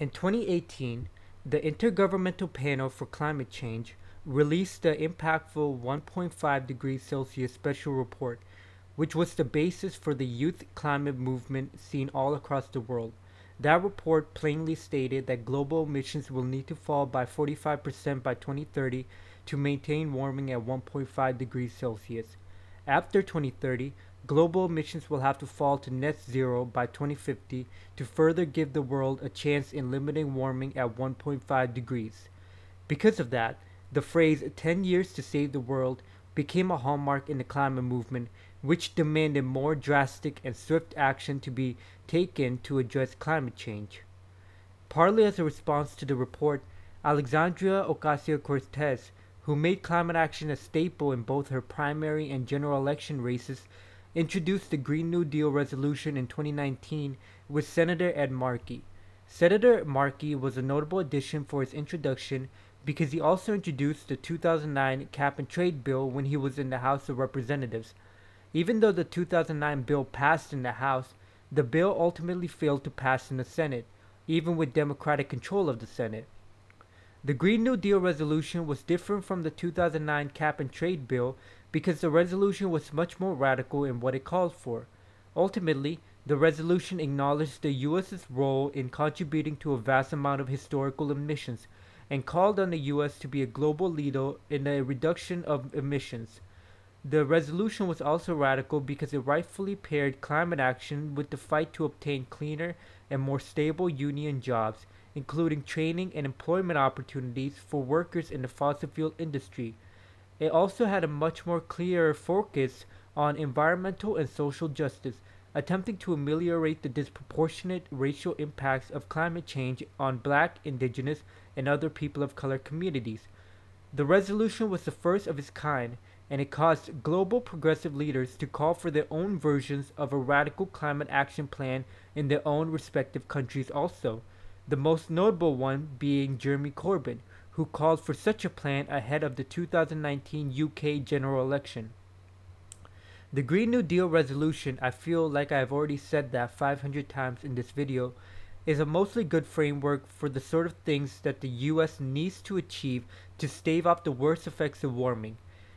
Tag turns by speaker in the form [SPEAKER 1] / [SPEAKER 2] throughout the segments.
[SPEAKER 1] In 2018, the Intergovernmental Panel for Climate Change released the impactful 1.5 degrees Celsius special report, which was the basis for the youth climate movement seen all across the world. That report plainly stated that global emissions will need to fall by 45% by 2030 to maintain warming at 1.5 degrees Celsius. After 2030, global emissions will have to fall to net zero by 2050 to further give the world a chance in limiting warming at 1.5 degrees. Because of that, the phrase 10 years to save the world became a hallmark in the climate movement, which demanded more drastic and swift action to be taken to address climate change. Partly as a response to the report, Alexandria Ocasio-Cortez, who made climate action a staple in both her primary and general election races, introduced the Green New Deal resolution in 2019 with Senator Ed Markey. Senator Markey was a notable addition for his introduction because he also introduced the 2009 cap-and-trade bill when he was in the House of Representatives. Even though the 2009 bill passed in the House, the bill ultimately failed to pass in the Senate, even with Democratic control of the Senate. The Green New Deal resolution was different from the 2009 cap-and-trade bill because the resolution was much more radical in what it called for. Ultimately, the resolution acknowledged the U.S.'s role in contributing to a vast amount of historical emissions and called on the U.S. to be a global leader in the reduction of emissions. The resolution was also radical because it rightfully paired climate action with the fight to obtain cleaner and more stable union jobs, including training and employment opportunities for workers in the fossil fuel industry. It also had a much more clear focus on environmental and social justice, attempting to ameliorate the disproportionate racial impacts of climate change on Black, Indigenous, and other people of color communities. The resolution was the first of its kind, and it caused global progressive leaders to call for their own versions of a radical climate action plan in their own respective countries also, the most notable one being Jeremy Corbyn, who called for such a plan ahead of the 2019 UK general election. The Green New Deal resolution, I feel like I've already said that 500 times in this video, is a mostly good framework for the sort of things that the US needs to achieve to stave off the worst effects of warming.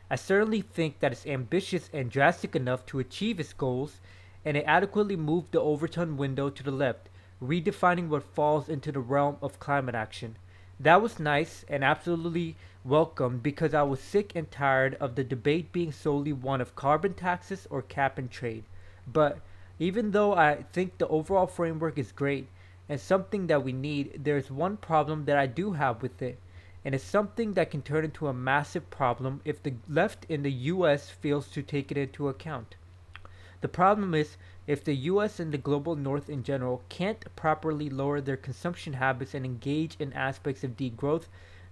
[SPEAKER 1] I certainly think that it's ambitious and drastic enough to achieve its goals, and it adequately moved the Overton window to the left, redefining what falls into the realm of climate action. That was nice and absolutely welcome because I was sick and tired of the debate being solely one of carbon taxes or cap and trade. But even though I think the overall framework is great and something that we need, there's one problem that I do have with it, and it's something that can turn into a massive problem if the left in the US fails to take it into account. The problem is, if the US and the global north in general can't properly lower their consumption habits and engage in aspects of degrowth,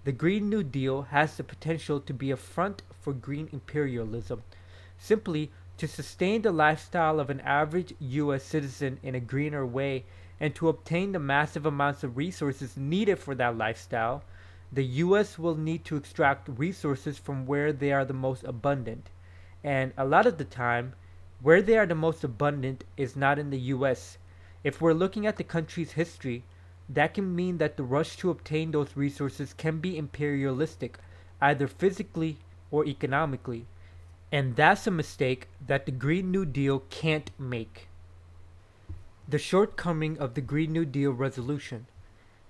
[SPEAKER 1] the Green New Deal has the potential to be a front for green imperialism. Simply, to sustain the lifestyle of an average US citizen in a greener way and to obtain the massive amounts of resources needed for that lifestyle, the US will need to extract resources from where they are the most abundant. And a lot of the time, where they are the most abundant is not in the US. If we're looking at the country's history, that can mean that the rush to obtain those resources can be imperialistic, either physically or economically. And that's a mistake that the Green New Deal can't make. The shortcoming of the Green New Deal resolution.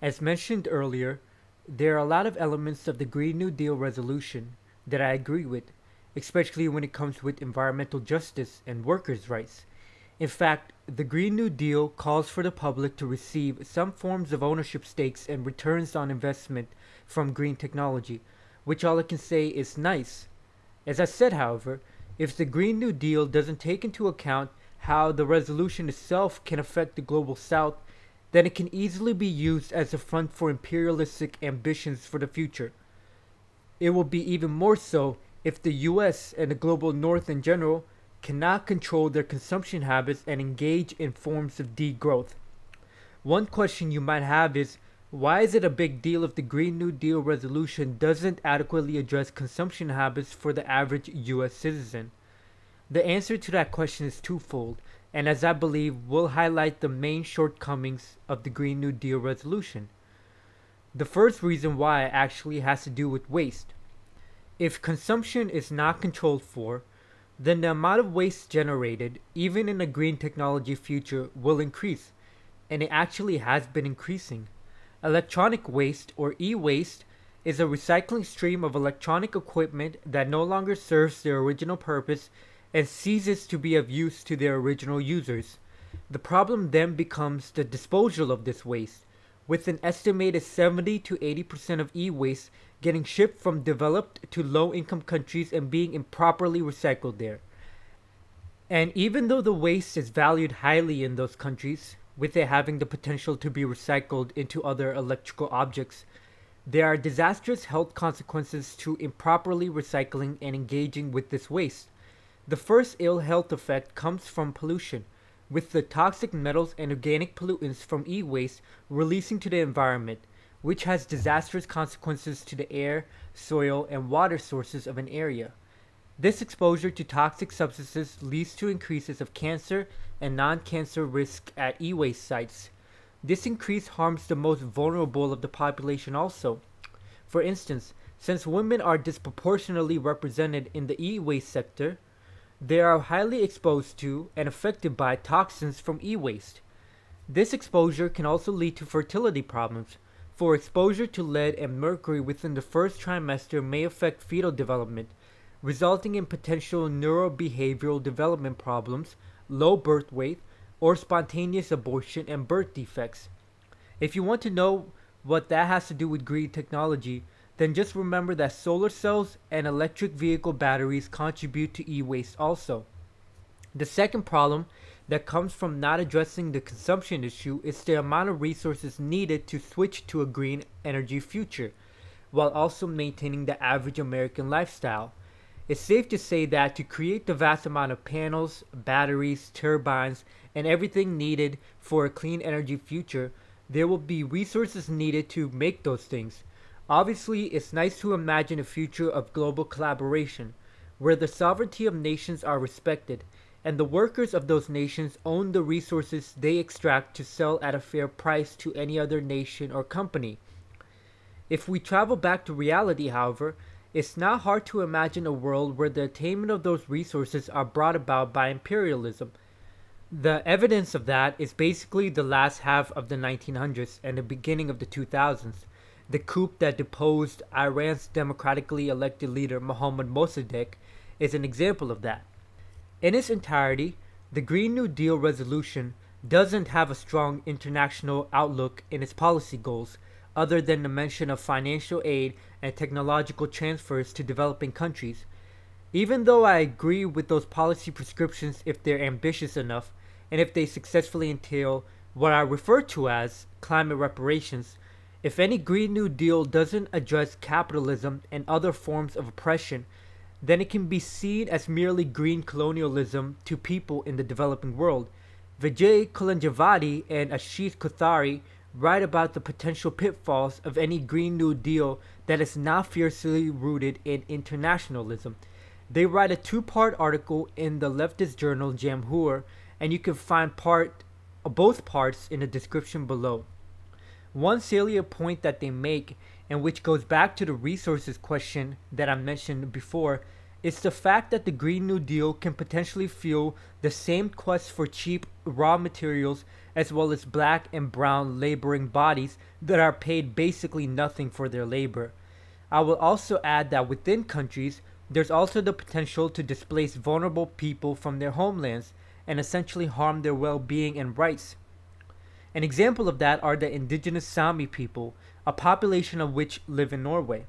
[SPEAKER 1] As mentioned earlier, there are a lot of elements of the Green New Deal resolution that I agree with, especially when it comes with environmental justice and workers' rights. In fact, the Green New Deal calls for the public to receive some forms of ownership stakes and returns on investment from green technology, which all I can say is nice. As I said, however, if the Green New Deal doesn't take into account how the resolution itself can affect the global south, then it can easily be used as a front for imperialistic ambitions for the future. It will be even more so if the US and the global north in general cannot control their consumption habits and engage in forms of degrowth. One question you might have is, why is it a big deal if the Green New Deal resolution doesn't adequately address consumption habits for the average US citizen? The answer to that question is twofold, and as I believe will highlight the main shortcomings of the Green New Deal resolution. The first reason why actually has to do with waste. If consumption is not controlled for, then the amount of waste generated, even in a green technology future, will increase, and it actually has been increasing. Electronic waste, or e-waste, is a recycling stream of electronic equipment that no longer serves their original purpose and ceases to be of use to their original users. The problem then becomes the disposal of this waste, with an estimated 70 to 80% of e-waste getting shipped from developed to low-income countries and being improperly recycled there. And even though the waste is valued highly in those countries, with it having the potential to be recycled into other electrical objects, there are disastrous health consequences to improperly recycling and engaging with this waste. The first ill health effect comes from pollution, with the toxic metals and organic pollutants from e-waste releasing to the environment, which has disastrous consequences to the air, soil, and water sources of an area. This exposure to toxic substances leads to increases of cancer and non-cancer risk at e-waste sites. This increase harms the most vulnerable of the population also. For instance, since women are disproportionately represented in the e-waste sector, they are highly exposed to and affected by toxins from e-waste. This exposure can also lead to fertility problems, for exposure to lead and mercury within the first trimester may affect fetal development, resulting in potential neurobehavioral development problems, low birth weight, or spontaneous abortion and birth defects. If you want to know what that has to do with green technology, then just remember that solar cells and electric vehicle batteries contribute to e-waste also. The second problem that comes from not addressing the consumption issue is the amount of resources needed to switch to a green energy future, while also maintaining the average American lifestyle. It's safe to say that to create the vast amount of panels, batteries, turbines, and everything needed for a clean energy future, there will be resources needed to make those things. Obviously, it's nice to imagine a future of global collaboration, where the sovereignty of nations are respected, and the workers of those nations own the resources they extract to sell at a fair price to any other nation or company. If we travel back to reality, however, it's not hard to imagine a world where the attainment of those resources are brought about by imperialism. The evidence of that is basically the last half of the 1900s and the beginning of the 2000s. The coup that deposed Iran's democratically elected leader Mohammad Mossadegh is an example of that. In its entirety, the Green New Deal resolution doesn't have a strong international outlook in its policy goals, other than the mention of financial aid and technological transfers to developing countries. Even though I agree with those policy prescriptions if they're ambitious enough, and if they successfully entail what I refer to as climate reparations, if any Green New Deal doesn't address capitalism and other forms of oppression, then it can be seen as merely green colonialism to people in the developing world. Vijay Kulanjavadi and Ashish Kothari write about the potential pitfalls of any Green New Deal that is not fiercely rooted in internationalism. They write a two-part article in the leftist journal Jamhur, and you can find both parts in the description below. One salient point that they make, and which goes back to the resources question that I mentioned before, is the fact that the Green New Deal can potentially fuel the same quest for cheap raw materials as well as black and brown laboring bodies that are paid basically nothing for their labor. I will also add that within countries, there's also the potential to displace vulnerable people from their homelands and essentially harm their well-being and rights. An example of that are the indigenous Sami people, a population of which live in Norway.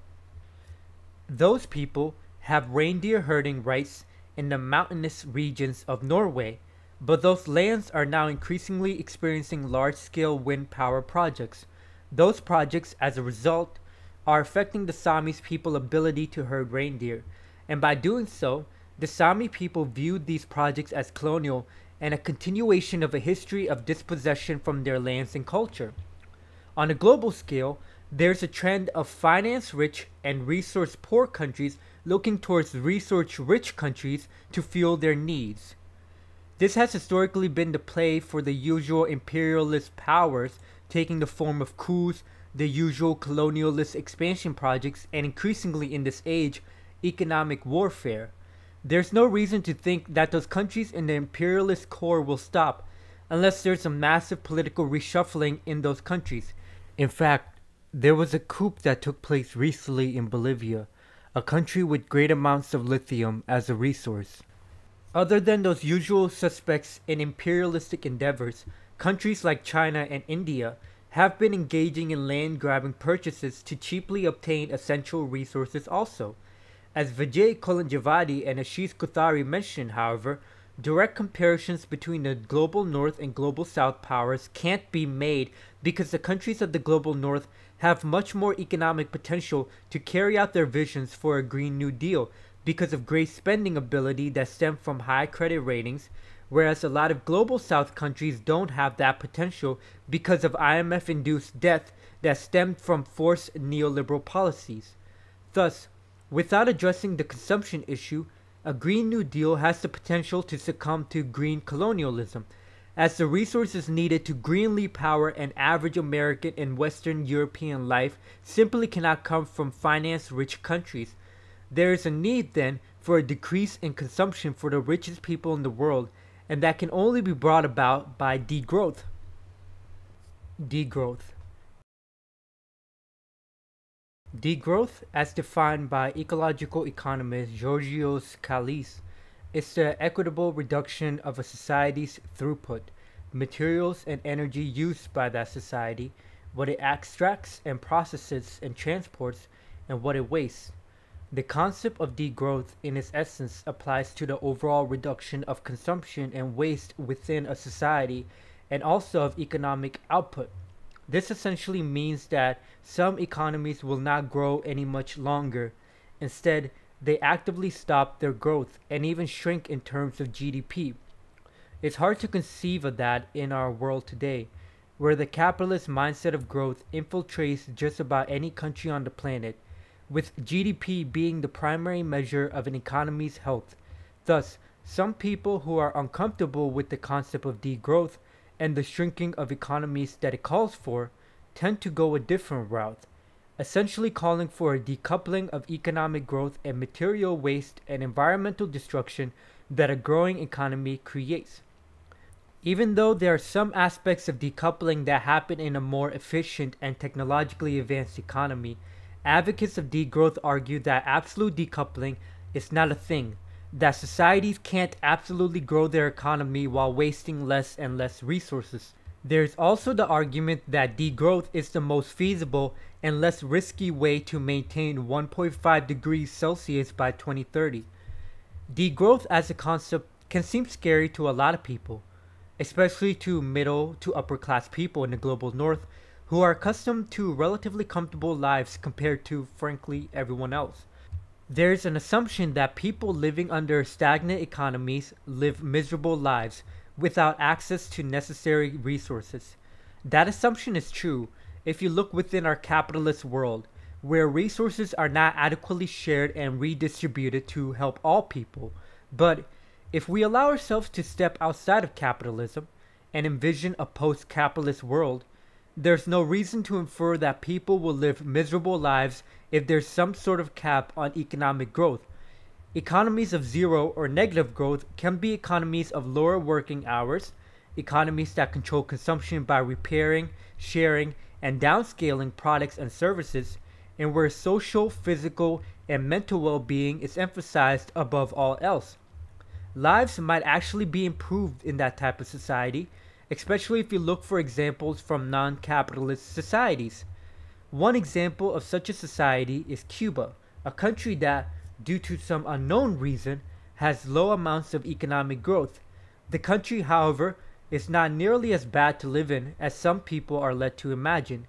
[SPEAKER 1] Those people have reindeer herding rights in the mountainous regions of Norway, but those lands are now increasingly experiencing large-scale wind power projects. Those projects, as a result, are affecting the Sami's people's ability to herd reindeer, and by doing so, the Sami people viewed these projects as colonial and a continuation of a history of dispossession from their lands and culture. On a global scale, there's a trend of finance-rich and resource-poor countries looking towards resource-rich countries to fuel their needs. This has historically been the play for the usual imperialist powers, taking the form of coups, the usual colonialist expansion projects, and increasingly in this age, economic warfare. There's no reason to think that those countries in the imperialist core will stop, unless there's a massive political reshuffling in those countries. In fact, there was a coup that took place recently in Bolivia, a country with great amounts of lithium as a resource. Other than those usual suspects in imperialistic endeavors, countries like China and India have been engaging in land-grabbing purchases to cheaply obtain essential resources also. As Vijay Kolanjavadi and Ashish Kothari mentioned, however, direct comparisons between the global north and global south powers can't be made because the countries of the global north have much more economic potential to carry out their visions for a Green New Deal because of great spending ability that stem from high credit ratings, whereas a lot of global south countries don't have that potential because of IMF-induced debt that stemmed from forced neoliberal policies. Thus, without addressing the consumption issue, a Green New Deal has the potential to succumb to green colonialism, as the resources needed to greenly power an average American and Western European life simply cannot come from finance-rich countries. There is a need, then, for a decrease in consumption for the richest people in the world, and that can only be brought about by degrowth. Degrowth. Degrowth, as defined by ecological economist Georgios Kallis, is the equitable reduction of a society's throughput, materials and energy used by that society, what it extracts and processes and transports, and what it wastes. The concept of degrowth in its essence applies to the overall reduction of consumption and waste within a society and also of economic output. This essentially means that some economies will not grow any much longer. Instead, they actively stop their growth and even shrink in terms of GDP. It's hard to conceive of that in our world today, where the capitalist mindset of growth infiltrates just about any country on the planet, with GDP being the primary measure of an economy's health. Thus, some people who are uncomfortable with the concept of degrowth and the shrinking of economies that it calls for tend to go a different route, essentially calling for a decoupling of economic growth and material waste and environmental destruction that a growing economy creates. Even though there are some aspects of decoupling that happen in a more efficient and technologically advanced economy, advocates of degrowth argue that absolute decoupling is not a thing, that societies can't absolutely grow their economy while wasting less and less resources. There is also the argument that degrowth is the most feasible and less risky way to maintain 1.5 degrees Celsius by 2030. Degrowth as a concept can seem scary to a lot of people, especially to middle to upper class people in the global north who are accustomed to relatively comfortable lives compared to, frankly, everyone else. There's an assumption that people living under stagnant economies live miserable lives without access to necessary resources. That assumption is true if you look within our capitalist world, where resources are not adequately shared and redistributed to help all people. But if we allow ourselves to step outside of capitalism and envision a post-capitalist world, there's no reason to infer that people will live miserable lives if there's some sort of cap on economic growth. Economies of zero or negative growth can be economies of lower working hours, economies that control consumption by repairing, sharing, and downscaling products and services, and where social, physical, and mental well-being is emphasized above all else. Lives might actually be improved in that type of society, especially if you look for examples from non-capitalist societies. One example of such a society is Cuba, a country that, due to some unknown reason, has low amounts of economic growth. The country, however, is not nearly as bad to live in as some people are led to imagine.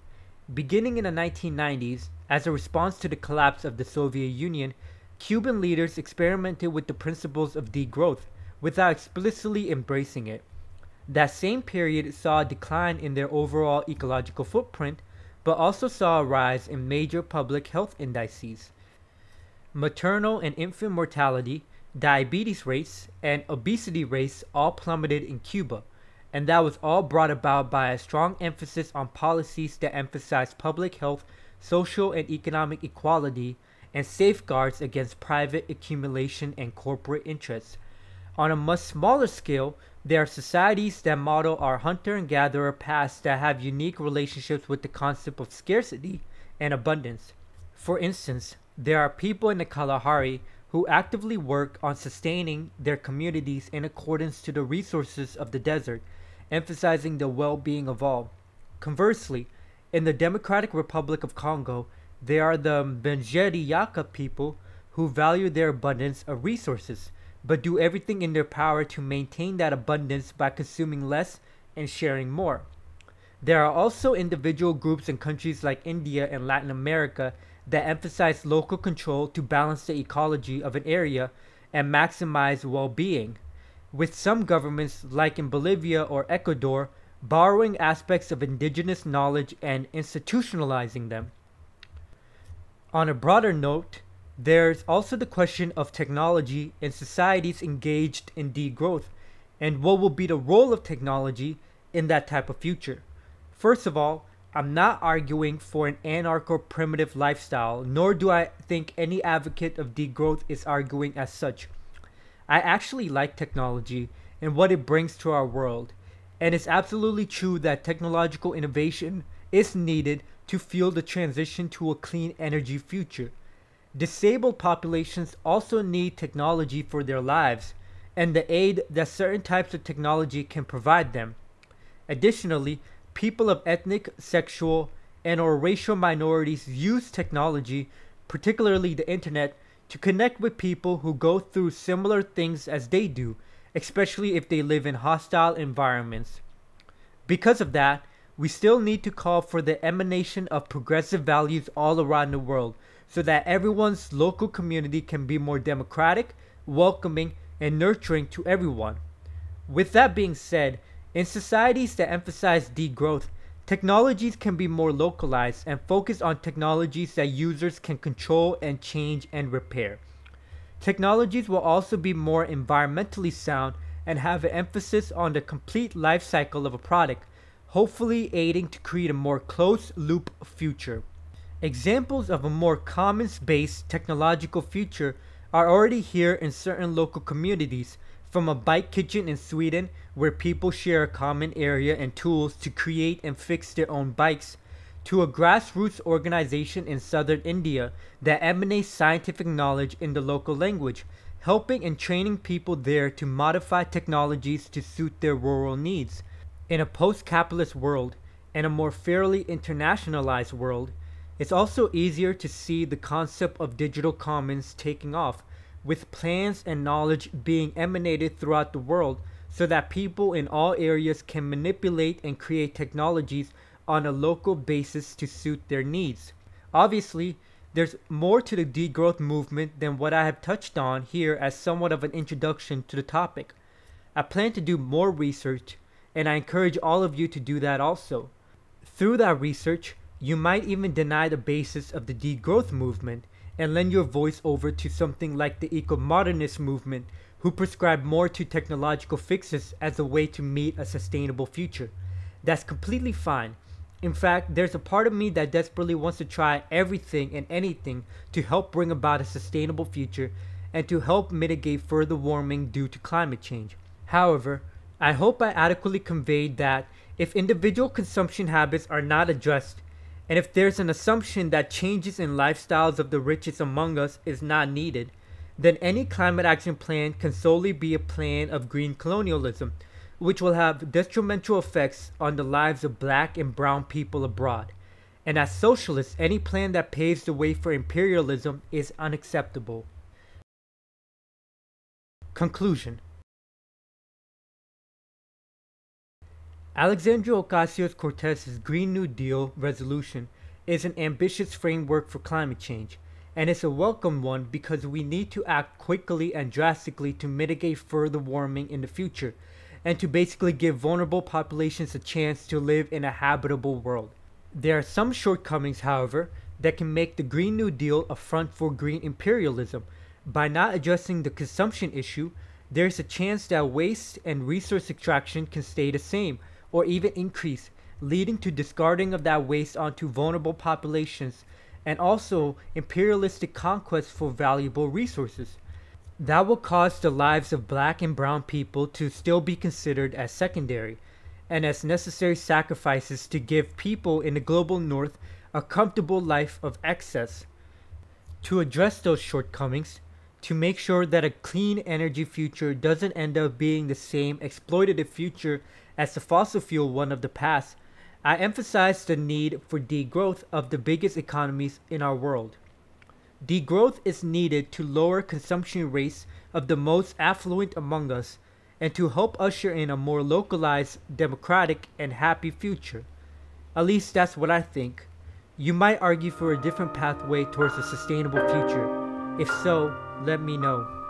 [SPEAKER 1] Beginning in the 1990s, as a response to the collapse of the Soviet Union, Cuban leaders experimented with the principles of degrowth without explicitly embracing it. That same period saw a decline in their overall ecological footprint, but also saw a rise in major public health indices. Maternal and infant mortality, diabetes rates, and obesity rates all plummeted in Cuba, and that was all brought about by a strong emphasis on policies that emphasize public health, social and economic equality, and safeguards against private accumulation and corporate interests. On a much smaller scale, there are societies that model our hunter and gatherer past that have unique relationships with the concept of scarcity and abundance. For instance, there are people in the Kalahari who actively work on sustaining their communities in accordance to the resources of the desert, emphasizing the well-being of all. Conversely, in the Democratic Republic of Congo, there are the Benjeri Yaka people who value their abundance of resources, but do everything in their power to maintain that abundance by consuming less and sharing more. There are also individual groups in countries like India and Latin America that emphasize local control to balance the ecology of an area and maximize well-being, with some governments, like in Bolivia or Ecuador, borrowing aspects of indigenous knowledge and institutionalizing them. On a broader note, there's also the question of technology in societies engaged in degrowth, and what will be the role of technology in that type of future. First of all, I'm not arguing for an anarcho-primitive lifestyle, nor do I think any advocate of degrowth is arguing as such. I actually like technology and what it brings to our world, and it's absolutely true that technological innovation is needed to fuel the transition to a clean energy future. Disabled populations also need technology for their lives and the aid that certain types of technology can provide them. Additionally, people of ethnic, sexual, and/or racial minorities use technology, particularly the internet, to connect with people who go through similar things as they do, especially if they live in hostile environments. Because of that, we still need to call for the emanation of progressive values all around the world, so that everyone's local community can be more democratic, welcoming, and nurturing to everyone. With that being said, in societies that emphasize degrowth, technologies can be more localized and focus on technologies that users can control and change and repair. Technologies will also be more environmentally sound and have an emphasis on the complete life cycle of a product, hopefully aiding to create a more closed-loop future. Examples of a more commons-based technological future are already here in certain local communities, from a bike kitchen in Sweden where people share a common area and tools to create and fix their own bikes, to a grassroots organization in southern India that emanates scientific knowledge in the local language, helping and training people there to modify technologies to suit their rural needs. In a post-capitalist world and a more fairly internationalized world, it's also easier to see the concept of digital commons taking off, with plans and knowledge being emanated throughout the world so that people in all areas can manipulate and create technologies on a local basis to suit their needs. Obviously, there's more to the degrowth movement than what I have touched on here as somewhat of an introduction to the topic. I plan to do more research, and I encourage all of you to do that also. Through that research, you might even deny the basis of the degrowth movement and lend your voice over to something like the eco-modernist movement, who prescribe more to technological fixes as a way to meet a sustainable future. That's completely fine. In fact, there's a part of me that desperately wants to try everything and anything to help bring about a sustainable future and to help mitigate further warming due to climate change. However, I hope I adequately conveyed that if individual consumption habits are not addressed, and if there's an assumption that changes in lifestyles of the richest among us is not needed, then any climate action plan can solely be a plan of green colonialism, which will have detrimental effects on the lives of black and brown people abroad. And as socialists, any plan that paves the way for imperialism is unacceptable. Conclusion. Alexandria Ocasio-Cortez's Green New Deal resolution is an ambitious framework for climate change, and it's a welcome one because we need to act quickly and drastically to mitigate further warming in the future, and to basically give vulnerable populations a chance to live in a habitable world. There are some shortcomings, however, that can make the Green New Deal a front for green imperialism, By not addressing the consumption issue, there's a chance that waste and resource extraction can stay the same or even increase, leading to discarding of that waste onto vulnerable populations and also imperialistic conquest for valuable resources. That will cause the lives of black and brown people to still be considered as secondary and as necessary sacrifices to give people in the global north a comfortable life of excess. To address those shortcomings, to make sure that a clean energy future doesn't end up being the same exploitative future as the fossil fuel one of the past, I emphasize the need for degrowth of the biggest economies in our world. Degrowth is needed to lower consumption rates of the most affluent among us and to help usher in a more localized, democratic, and happy future. At least that's what I think. You might argue for a different pathway towards a sustainable future. If so, let me know.